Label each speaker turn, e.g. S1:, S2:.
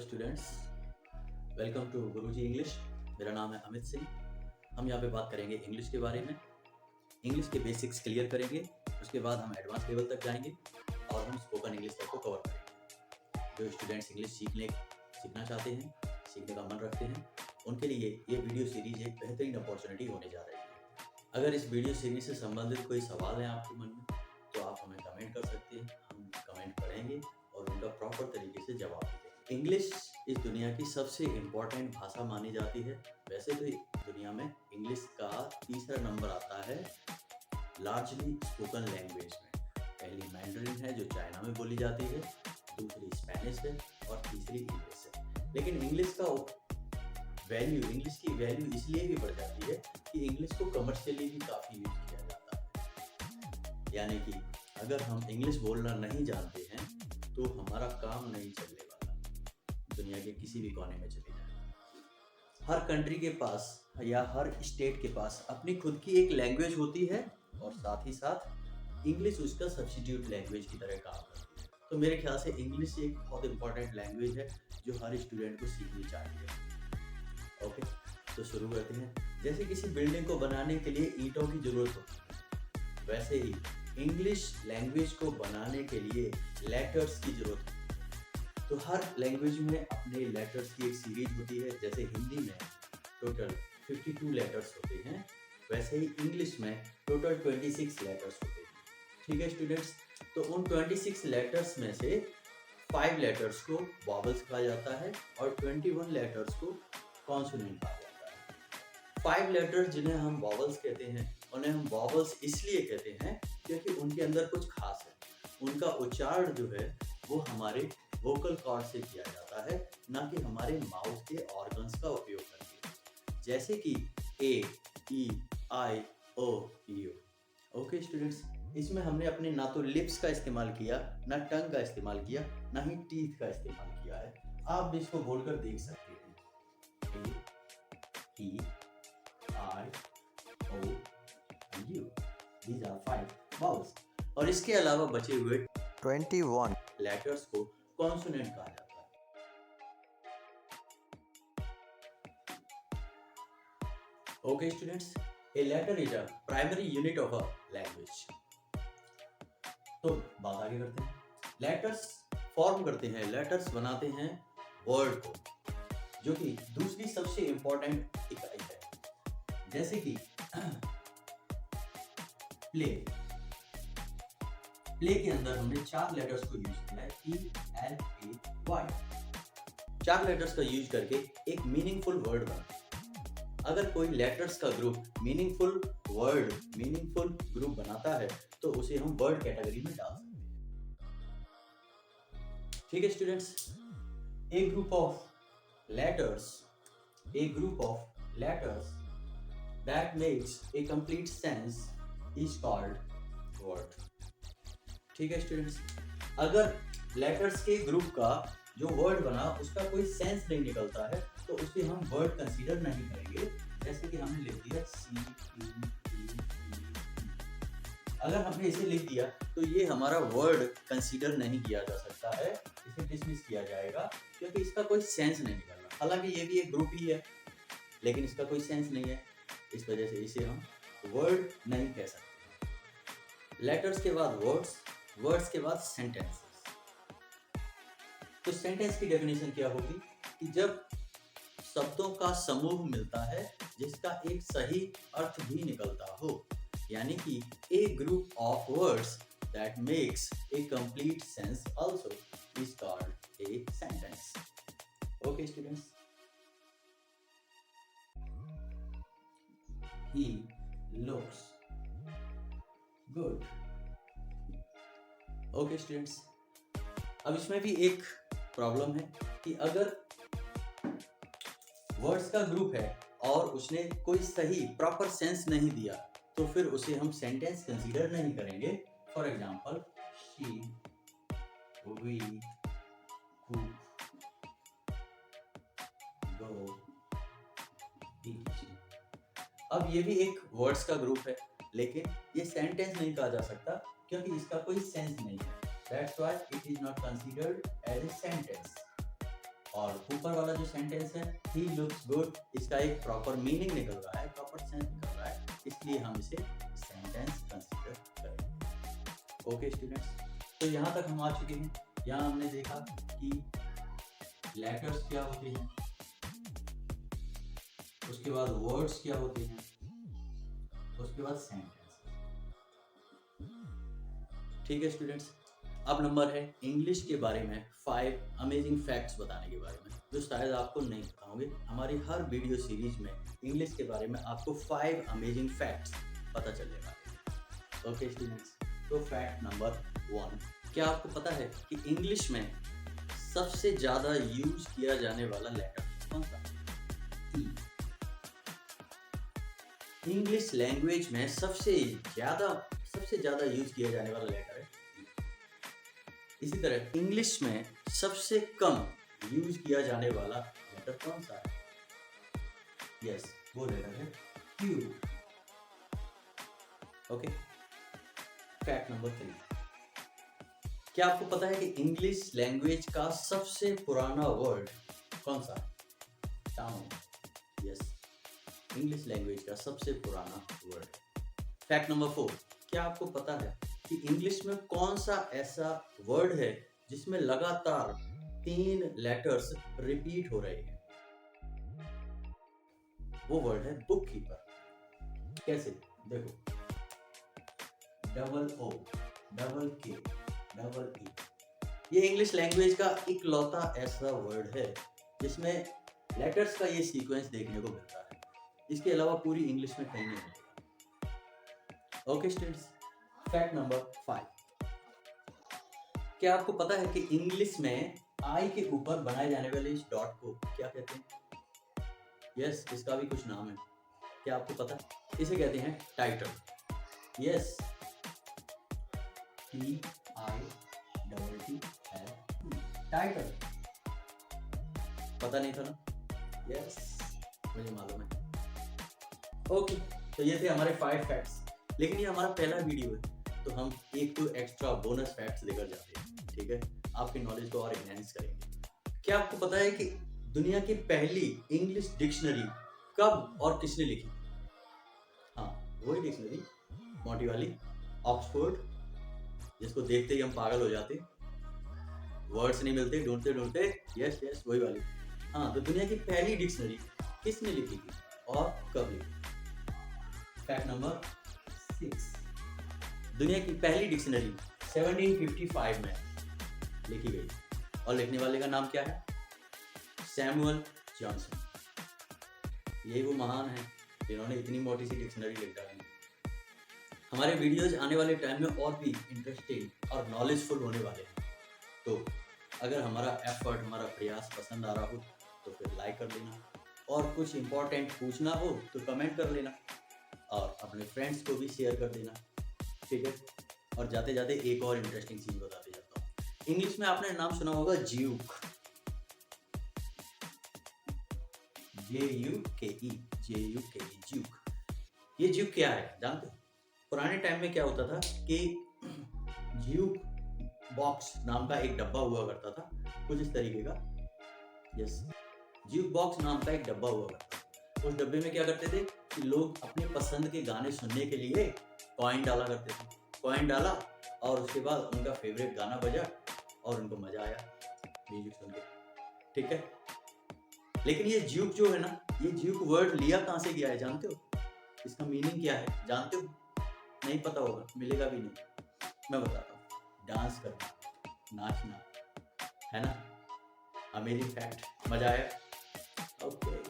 S1: Students, welcome to Guruji English. मेरा नाम है अमित सिंह। हम यहाँ पे बात करेंगे इंग्लिश के बारे में। इंग्लिश के बेसिक्स क्लियर करेंगे, उसके बाद हम एडवांस लेवल तक जाएंगे और हम स्पोकन इंग्लिश तक को कवर करेंगे। जो स्टूडेंट्स इंग्लिश सीखना चाहते हैं, सीखने का मन रखते हैं, उनके लिए ये वीडियो सीरीज एक बेहतरीन अपॉर्चुनिटी होने जा रही है। अगर इस वीडियो सीरीज से संबंधित कोई सवाल है आपके मन में, तो आप हमें कमेंट कर सकते हैं। हम कमेंट पढ़ेंगे और उनका प्रॉपर तरीके से जवाब देंगे। इंग्लिश इस दुनिया की सबसे इम्पोर्टेंट भाषा मानी जाती है। वैसे तो दुनिया में इंग्लिश का तीसरा नंबर आता है लार्जली स्पोकन लैंग्वेज में। पहली मैंडरिन है जो चाइना में बोली जाती है, दूसरी स्पेनिश है और तीसरी इंग्लिश है। लेकिन इंग्लिश की वैल्यू इसलिए भी बढ़ जाती है कि इंग्लिश को कमर्शियली भी काफ़ी यूज किया जाता है। यानी कि अगर हम इंग्लिश बोलना नहीं जानते हैं तो हमारा काम नहीं चलने वाला, दुनिया के किसी भी कोने में चले जाए। हर कंट्री के पास या हर स्टेट के पास अपनी खुद की एक लैंग्वेज होती है और साथ ही साथ इंग्लिश उसका सब्स्टिट्यूट लैंग्वेज की तरह काम करती है। तो मेरे ख्याल से इंग्लिश एक बहुत इंपॉर्टेंट लैंग्वेज है जो हर स्टूडेंट को सीखनी चाहिए। ओके, तो शुरू करते हैं। जैसे किसी बिल्डिंग को बनाने के लिए ईंटों की जरूरत होती है, वैसे ही इंग्लिश लैंग्वेज को बनाने के लिए लेटर्स की जरूरत होती है। तो हर लैंग्वेज में अपने लेटर्स की एक सीरीज होती है। जैसे हिंदी में टोटल 52 लेटर्स होते हैं, वैसे ही इंग्लिश में टोटल 26 लेटर्स होते हैं। ठीक है स्टूडेंट्स, तो उन 26 लेटर्स में से 5 लेटर्स को वॉवल्स कहा जाता है और 21 लेटर्स को कॉन्सोनेंट कहा जाता है। 5 लेटर्स जिन्हें हम वॉवल्स कहते हैं, उन्हें हम वॉवल्स इसलिए कहते हैं क्योंकि उनके अंदर कुछ खास है। उनका उच्चारण जो है वो हमारे वोकल कॉर्ड से किया जाता है, ना कि हमारे माउथ के ऑर्गन्स का उपयोग करके, जैसे कि ए, ई, आई, ओ, यू। ओके स्टूडेंट्स, इसमें हमने अपने ना तो लिप्स का इस्तेमाल किया, ना टंग का इस्तेमाल किया, ना ही टीथ का इस्तेमाल किया है। आप भी इसको बोलकर देख सकते हैं। ए, ई, आई, ओ, यू। These are 5 vowels। और इसके अलावा बचे हुए 21 लेटर्स को कॉन्सोनेंट कहा जाता है। Okay students, a letter is a primary unit of a language. तो बात आगे करते हैं। लेटर्स फॉर्म करते हैं, लेटर्स बनाते हैं वर्ड को, जो कि दूसरी सबसे इंपॉर्टेंट इकाई है। जैसे कि प्ले के अंदर हमने 4 लेटर्स को यूज किया है, PLAY। 4 लेटर्स का यूज करके एक मीनिंगफुल वर्ड बना। अगर कोई लेटर्स का ग्रुप मीनिंगफुल ग्रुप बनाता है तो उसे हम वर्ड कैटेगरी में डाल सकते हैं। ठीक है students, A group of letters that makes a complete sense is called word। ठीक है स्टूडेंट्स, अगर लेटर्स के ग्रुप का जो वर्ड बना उसका कोई सेंस नहीं निकलता है तो उसे हम वर्ड कंसीडर नहीं करेंगे। जैसे कि हमने लिख दिया C, E, E, E। अगर हमने इसे लिख दिया तो ये हमारा वर्ड कंसीडर नहीं किया जा सकता है, इसे डिसमिस किया जाएगा क्योंकि इसका कोई सेंस नहीं निकलना। हालांकि ये भी एक ग्रुप ही है, लेकिन इसका कोई सेंस नहीं है, इस वजह से इसे हम वर्ड नहीं कह सकते। लेटर्स के बाद वर्ड्स के बाद सेंटेंसेस। तो सेंटेंस की डेफिनेशन क्या होगी कि जब शब्दों का समूह मिलता है जिसका एक सही अर्थ भी निकलता हो, यानी कि a group of words that makes a complete sense also is called a sentence. Okay students, He looks good। Okay students, अब इसमें भी एक प्रॉब्लम है कि अगर वर्ड्स का ग्रुप है और उसने कोई सही प्रॉपर सेंस नहीं दिया तो फिर उसे हम सेंटेंस कंसीडर नहीं करेंगे। For example, she, we, cook, go, eat। अब ये भी एक वर्ड्स का ग्रुप है, लेकिन ये सेंटेंस नहीं कहा जा सकता क्योंकि इसका कोई सेंस नहीं है। That's why it is not considered as a sentence। और ऊपर वाला जो सेंटेंस है ही लुक्स गुड, इसका एक प्रॉपर मीनिंग निकल रहा है, प्रॉपर सेंस निकल रहा है, इसलिए हम इसे सेंटेंस कंसीडर करेंगे। ओके स्टूडेंट्स, तो यहाँ तक हम आ चुके हैं। यहाँ हमने देखा कि लेटर्स क्या होते हैं, उसके बाद वर्ड्स क्या होते हैं, उसके बाद सेंटेंस। ठीक है स्टूडेंट्स, अब नंबर है इंग्लिश के बारे में 5 अमेजिंग फैक्ट्स बताने के बारे में, जो शायद आपको नहीं पता होंगे। हमारी हर वीडियो सीरीज में इंग्लिश के बारे में आपको 5 अमेजिंग फैक्ट्स पता चलेगा। ओके स्टूडेंट्स, तो फैक्ट नंबर 1, क्या आपको पता है कि इंग्लिश में सबसे ज्यादा यूज किया जाने वाला लेटर कौन सा? ई। इंग्लिश लैंग्वेज में सबसे ज्यादा यूज किया जाने वाला लेटर है। इसी तरह इंग्लिश में सबसे कम यूज किया जाने वाला लेटर कौन सा है? यस, वो लेटर है क्यू। ओके, फैक्ट नंबर 3, क्या आपको पता है कि इंग्लिश लैंग्वेज का सबसे पुराना वर्ड कौन सा है? टाउन। यस, इंग्लिश लैंग्वेज का सबसे पुराना वर्ड। फैक्ट नंबर 4, क्या आपको पता है कि इंग्लिश में कौन सा ऐसा वर्ड है जिसमें लगातार 3 लेटर्स रिपीट हो रहे हैं? वो वर्ड है बुक कीपर। कैसे? देखो, डबल ओ, डबल के, डबल ई। ये इंग्लिश लैंग्वेज का इकलौता ऐसा वर्ड है जिसमें लेटर्स का ये सीक्वेंस देखने को मिलता है। इसके अलावा पूरी इंग्लिश में कहीं नहीं मिलेगा। ओके स्टूडेंट्स, फैक्ट नंबर 5, क्या आपको पता है कि इंग्लिश में आई के ऊपर बनाए जाने वाले इस डॉट को क्या कहते हैं? यस, इसका भी कुछ नाम है। क्या आपको पता है? इसे कहते हैं टाइटल। Yes, TITLE, title. पता नहीं था ना? यस, मुझे मालूम है। ओके, तो ये थे हमारे 5 फैक्ट्स, लेकिन ये हमारा पहला वीडियो है तो हम एक तो एक्स्ट्रा बोनस फैक्ट्स लेकर जाते हैं। ठीक है, आपकी नॉलेज को और एनहांस करेंगे। क्या आपको पता है कि दुनिया की पहली इंग्लिश डिक्शनरी कब और किसने लिखी? हाँ, वही डिक्शनरी, मोटी वाली, ऑक्सफोर्ड, जिसको देखते ही हम पागल हो जाते, वर्ड्स नहीं मिलते ढूंढते ढूंढते। यस यस, वही वाली। हाँ, तो दुनिया की पहली डिक्शनरी किसने लिखी थी और कब लिखी? फैक्ट नंबर 6, दुनिया की पहली डिक्शनरी 1755 में लिखी गई और लिखने वाले का नाम क्या है? Samuel Johnson. यही वो महान है जिन्होंने इतनी मोटी सी डिक्शनरी लिख डाली। हमारे वीडियोज आने वाले टाइम में और भी इंटरेस्टिंग और नॉलेजफुल होने वाले हैं, तो अगर हमारा एफर्ट, हमारा प्रयास पसंद आ रहा हो तो फिर लाइक कर लेना, और कुछ इंपॉर्टेंट पूछना हो तो कमेंट कर लेना, और अपने फ्रेंड्स को भी शेयर कर देना। ठीक है, और जाते जाते एक और इंटरेस्टिंग चीज बताते जाता हूँ। इंग्लिश में आपने नाम सुना होगा ज्यूक, JUKE, ज्यूक। ये ज्यूक क्या है जानते हो? पुराने टाइम में क्या होता था कि ज्यूक बॉक्स नाम का एक डब्बा हुआ करता था, कुछ इस तरीके का। यस, ज्यूक बॉक्स नाम का एक डब्बा हुआ करता था। उस डब्बे में क्या करते थे कि लोग अपने पसंद के गाने सुनने के लिए कॉइन डाला करते थे। कॉइन डाला और उसके बाद उनका फेवरेट गाना बजा और उनको मजा आया म्यूजिक सुन के। ठीक है, लेकिन ये ज्यूक जो है ना, ये ज्यूक वर्ड लिया कहाँ से गया है जानते हो? इसका मीनिंग क्या है जानते हो? नहीं पता होगा, मिलेगा भी नहीं। मैं बताता हूँ, डांस करना, नाचना, है ना? अमेजिंग फैक्ट, मजा आया? ओके।